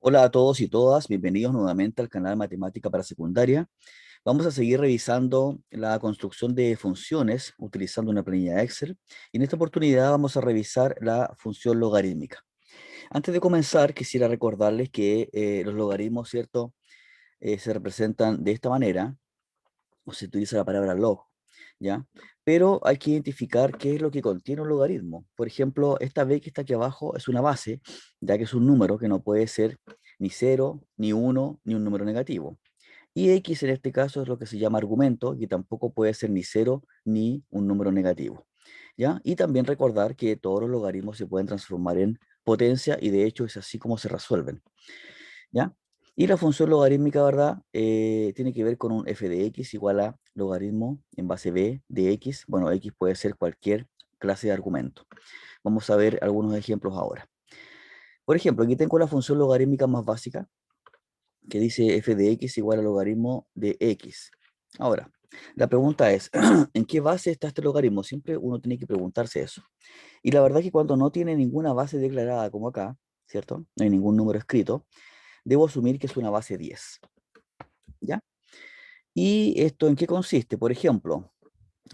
Hola a todos y todas, bienvenidos nuevamente al canal Matemática para Secundaria. Vamos a seguir revisando la construcción de funciones utilizando una planilla Excel y en esta oportunidad vamos a revisar la función logarítmica. Antes de comenzar, quisiera recordarles que los logaritmos, ¿cierto? Se representan de esta manera, o se utiliza la palabra log, ¿ya? Pero hay que identificar qué es lo que contiene un logaritmo. Por ejemplo, esta b que está aquí abajo es una base, ya que es un número que no puede ser ni cero, ni uno, ni un número negativo. Y x en este caso es lo que se llama argumento, que tampoco puede ser ni cero, ni un número negativo, ¿ya? Y también recordar que todos los logaritmos se pueden transformar en potencia, y de hecho es así como se resuelven, ¿ya? Y la función logarítmica, ¿verdad? Tiene que ver con un f de x igual a logaritmo en base b de x. Bueno, x puede ser cualquier clase de argumento. Vamos a ver algunos ejemplos ahora. Por ejemplo, aquí tengo la función logarítmica más básica, que dice f de x igual a logaritmo de x. Ahora, la pregunta es, ¿en qué base está este logaritmo? Siempre uno tiene que preguntarse eso. Y la verdad es que cuando no tiene ninguna base declarada como acá, ¿cierto? No hay ningún número escrito, debo asumir que es una base 10, ¿ya? ¿Y esto en qué consiste? Por ejemplo,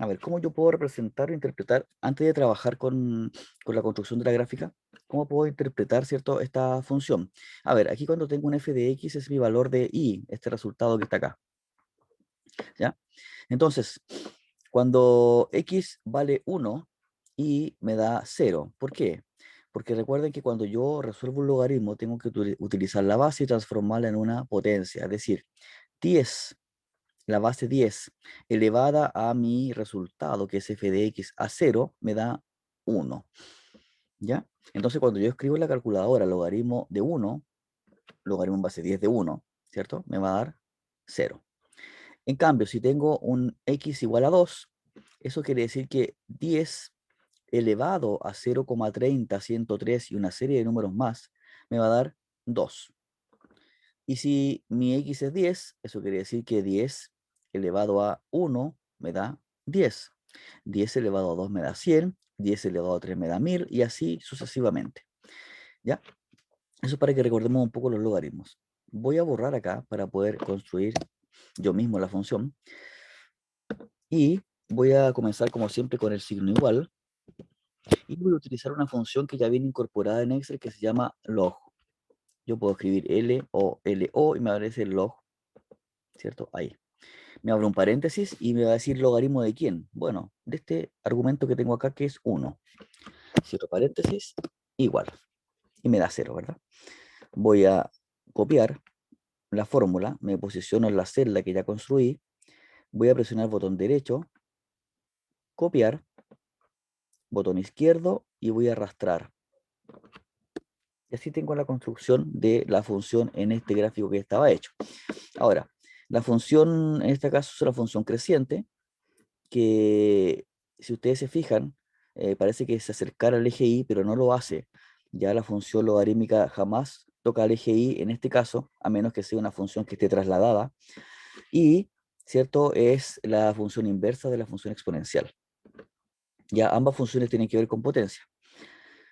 a ver, ¿cómo yo puedo representar o interpretar, antes de trabajar con la construcción de la gráfica, cómo puedo interpretar, ¿cierto?, esta función? A ver, aquí cuando tengo un f de x es mi valor de y, este resultado que está acá, ¿ya? Entonces, cuando x vale 1, y me da 0. ¿Por qué? Porque recuerden que cuando yo resuelvo un logaritmo, tengo que utilizar la base y transformarla en una potencia, es decir, 10, la base 10 elevada a mi resultado, que es f de x a 0, me da 1, ¿ya? Entonces, cuando yo escribo en la calculadora logaritmo de 1, logaritmo en base 10 de 1, ¿cierto? Me va a dar 0. En cambio, si tengo un x igual a 2, eso quiere decir que 10 elevado a 0,30, 103 y una serie de números más, me va a dar 2. Y si mi x es 10, eso quiere decir que 10 elevado a 1 me da 10. 10 elevado a 2 me da 100, 10 elevado a 3 me da 1000 y así sucesivamente, ¿ya? Eso es para que recordemos un poco los logaritmos. Voy a borrar acá para poder construir yo mismo la función y voy a comenzar como siempre con el signo igual y voy a utilizar una función que ya viene incorporada en Excel que se llama log. Yo puedo escribir L-O-L-O y me aparece el log, ¿cierto? Ahí. Me abre un paréntesis y me va a decir logaritmo de quién. Bueno, de este argumento que tengo acá, que es 1. Cierro paréntesis, igual. Y me da 0, ¿verdad? Voy a copiar la fórmula, me posiciono en la celda que ya construí, voy a presionar botón derecho, copiar, botón izquierdo y voy a arrastrar. Y así tengo la construcción de la función en este gráfico que estaba hecho. Ahora, la función, en este caso, es una función creciente, que si ustedes se fijan, parece que se acercara al eje Y, pero no lo hace. Ya la función logarítmica jamás toca al eje Y en este caso, a menos que sea una función que esté trasladada. Y, ¿cierto? Es la función inversa de la función exponencial. Ya ambas funciones tienen que ver con potencia.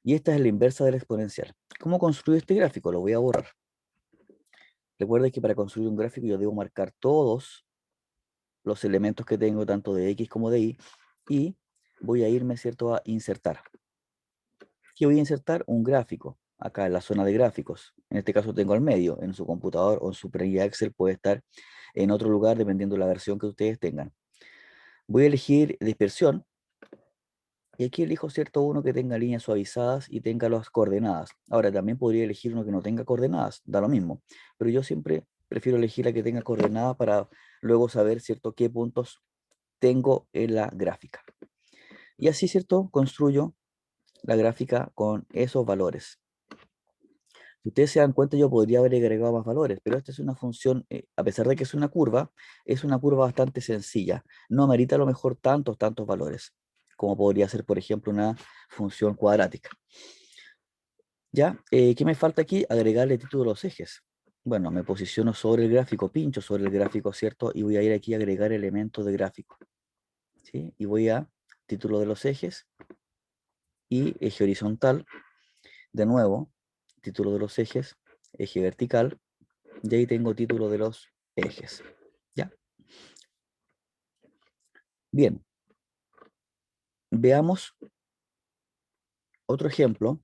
Y esta es la inversa de la exponencial. ¿Cómo construyo este gráfico? Lo voy a borrar. Recuerden que para construir un gráfico yo debo marcar todos los elementos que tengo, tanto de X como de Y, y voy a irme, ¿cierto?, a insertar. ¿Qué voy a insertar? Un gráfico, acá en la zona de gráficos. En este caso tengo al medio, en su computador o en su planilla Excel puede estar en otro lugar dependiendo de la versión que ustedes tengan. Voy a elegir dispersión, y aquí elijo, ¿cierto?, uno que tenga líneas suavizadas y tenga las coordenadas. Ahora, también podría elegir uno que no tenga coordenadas, da lo mismo, pero yo siempre prefiero elegir la que tenga coordenadas para luego saber, ¿cierto?, qué puntos tengo en la gráfica. Y así, ¿cierto?, construyo la gráfica con esos valores. Si ustedes se dan cuenta, yo podría haber agregado más valores, pero esta es una función, a pesar de que es una curva bastante sencilla. No amerita a lo mejor tantos valores, como podría ser, por ejemplo, una función cuadrática. ¿Ya? ¿Qué me falta aquí? Agregarle título a los ejes. Bueno, me posiciono sobre el gráfico, pincho sobre el gráfico, ¿cierto? Y voy a ir aquí a agregar elementos de gráfico, ¿sí? Y voy a título de los ejes y eje horizontal, de nuevo, título de los ejes eje vertical, y ahí tengo título de los ejes. ¿Ya? Bien, veamos otro ejemplo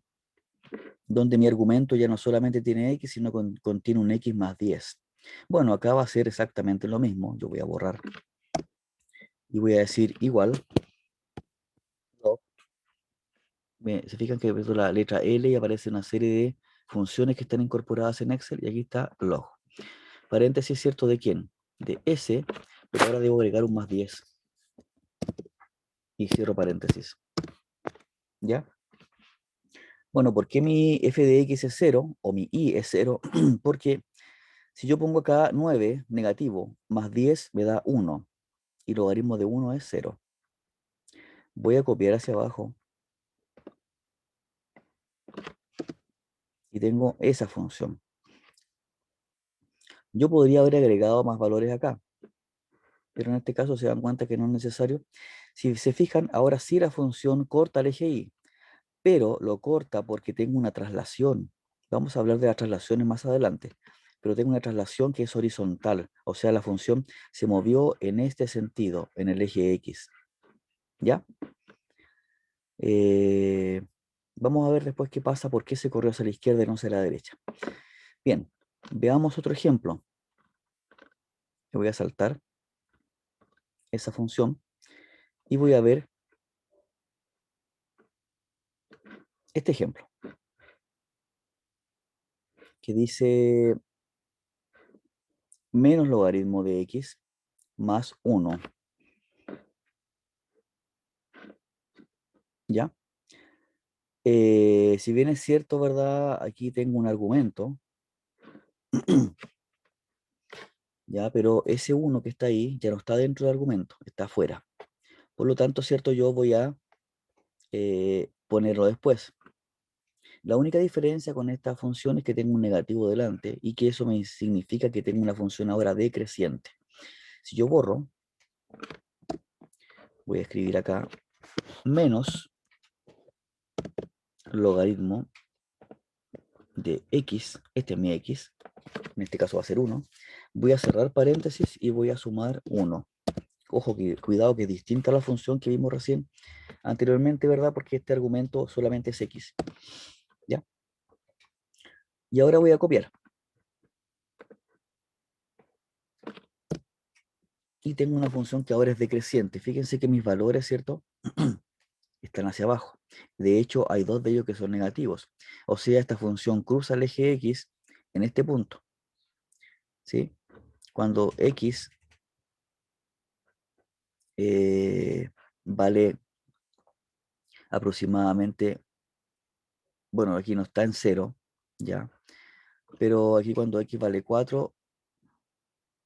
donde mi argumento ya no solamente tiene x, sino contiene un x más 10. Bueno, acá va a ser exactamente lo mismo. Yo voy a borrar y voy a decir igual. Se fijan que meto la letra L y aparece una serie de funciones que están incorporadas en Excel y aquí está log. Paréntesis, ¿cierto? ¿De quién? De S, pero ahora debo agregar un más 10. Y cierro paréntesis. ¿Ya? Bueno, ¿por qué mi f de x es 0 o mi y es 0? Porque si yo pongo acá 9 negativo más 10 me da 1 y logaritmo de 1 es 0. Voy a copiar hacia abajo y tengo esa función. Yo podría haber agregado más valores acá, pero en este caso se dan cuenta que no es necesario. Si se fijan, ahora sí la función corta el eje y, pero lo corta porque tengo una traslación. Vamos a hablar de las traslaciones más adelante, pero tengo una traslación que es horizontal, o sea, la función se movió en este sentido, en el eje X. ¿Ya? Eh, Vamos a ver después qué pasa, por qué se corrió hacia la izquierda y no hacia la derecha. Bien, veamos otro ejemplo. Le voy a saltar esa función y voy a ver este ejemplo, que dice menos logaritmo de x más 1. ¿Ya? Si bien es cierto, ¿verdad? Aquí tengo un argumento, ¿ya? Pero ese 1 que está ahí ya no está dentro del argumento, está afuera. Por lo tanto, ¿cierto? Yo voy a ponerlo después. La única diferencia con esta función es que tengo un negativo delante y que eso me significa que tengo una función ahora decreciente. Si yo borro, voy a escribir acá menos logaritmo de x, este es mi x, en este caso va a ser 1, voy a cerrar paréntesis y voy a sumar 1. Ojo, que, cuidado que es distinta a la función que vimos recién anteriormente, ¿verdad? Porque este argumento solamente es x. ¿Ya? Y ahora voy a copiar. Y tengo una función que ahora es decreciente. Fíjense que mis valores, ¿cierto? Están hacia abajo. De hecho, hay dos de ellos que son negativos. O sea, esta función cruza el eje x en este punto. ¿Sí? Cuando x vale aproximadamente, bueno, aquí no está en 0, ¿ya? Pero aquí cuando x vale 4,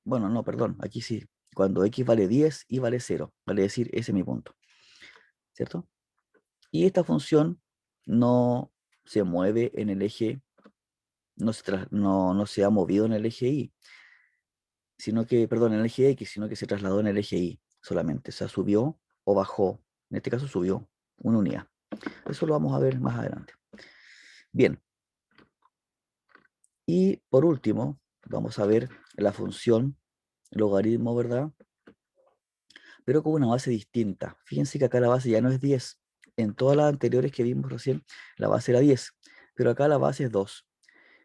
bueno, no, perdón, aquí sí. Cuando x vale 10 y vale 0, vale decir, ese es mi punto, ¿cierto? Y esta función no se mueve en el eje, no se ha movido en el eje y, sino que, perdón, en el eje x, sino que se trasladó en el eje y solamente. O sea, subió o bajó. En este caso subió una unidad. Eso lo vamos a ver más adelante. Bien. Y por último, vamos a ver la función logaritmo, ¿verdad? Pero con una base distinta. Fíjense que acá la base ya no es 10. En todas las anteriores que vimos recién, la base era 10, pero acá la base es 2.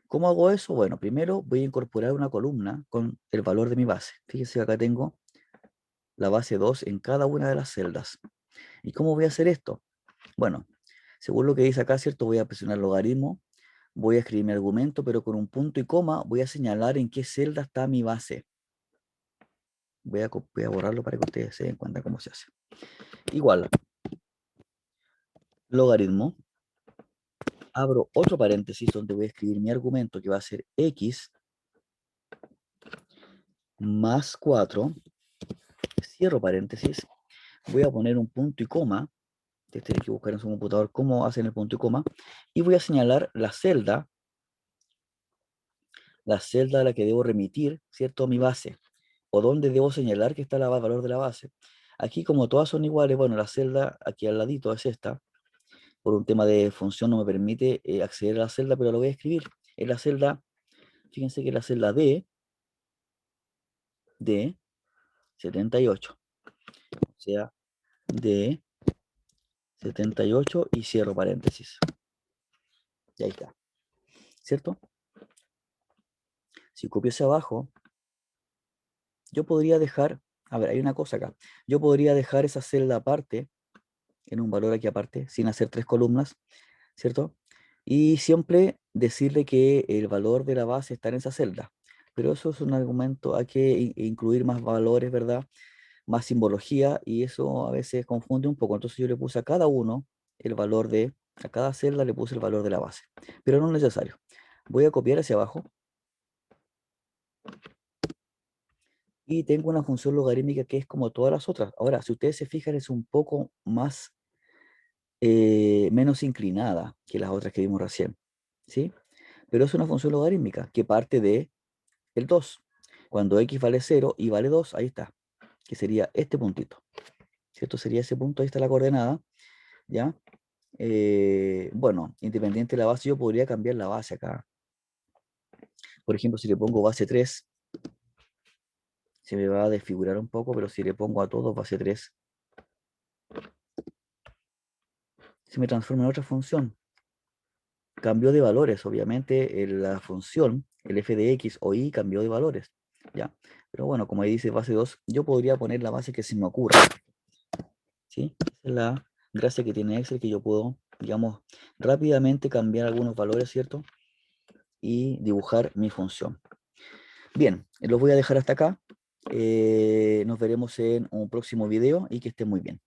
¿Cómo hago eso? Bueno, primero voy a incorporar una columna con el valor de mi base. Fíjense que acá tengo la base 2 en cada una de las celdas. ¿Y cómo voy a hacer esto? Bueno, según lo que dice acá, ¿cierto? Voy a presionar logaritmo, voy a escribir mi argumento, pero con un punto y coma voy a señalar en qué celda está mi base. Voy a borrarlo para que ustedes se den cuenta cómo se hace. Igual, logaritmo, abro otro paréntesis donde voy a escribir mi argumento que va a ser x más 4, cierro paréntesis, voy a poner un punto y coma, ustedes tienen que buscar en su computador cómo hacen el punto y coma, y voy a señalar la celda a la que debo remitir, ¿cierto? Mi base, o donde debo señalar que está el valor de la base. Aquí, como todas son iguales, bueno, la celda aquí al ladito es esta, por un tema de función no me permite acceder a la celda, pero lo voy a escribir. Es la celda Fíjense que la celda de 78, o sea, de 78 y cierro paréntesis. Y ahí está, ¿cierto? Si copio hacia abajo, yo podría dejar, a ver, hay una cosa acá. Yo podría dejar esa celda aparte, en un valor aquí aparte, sin hacer 3 columnas, ¿cierto? Y siempre decirle que el valor de la base está en esa celda. Pero eso es un argumento, hay que incluir más valores, ¿verdad? Más simbología, y eso a veces confunde un poco. Entonces yo le puse a cada uno el valor a cada celda le puse el valor de la base, pero no es necesario. Voy a copiar hacia abajo y tengo una función logarítmica que es como todas las otras. Ahora, si ustedes se fijan, es un poco más, menos inclinada que las otras que vimos recién, ¿sí? Pero es una función logarítmica que parte de el 2. Cuando x vale 0 y vale 2, ahí está, que sería este puntito, ¿cierto? Sería ese punto, ahí está la coordenada, ¿ya? Bueno, independiente de la base, yo podría cambiar la base acá. Por ejemplo, si le pongo base 3, se me va a desfigurar un poco, pero si le pongo a todos base 3, se me transforma en otra función. Cambió de valores, obviamente la función, el f de x o y cambió de valores, ¿ya? Pero bueno, como ahí dice base 2, yo podría poner la base que se me ocurra, ¿sí? Esa es la gracia que tiene Excel, que yo puedo, digamos, rápidamente cambiar algunos valores, ¿cierto? Y dibujar mi función. Bien, los voy a dejar hasta acá. Nos veremos en un próximo video y que estén muy bien.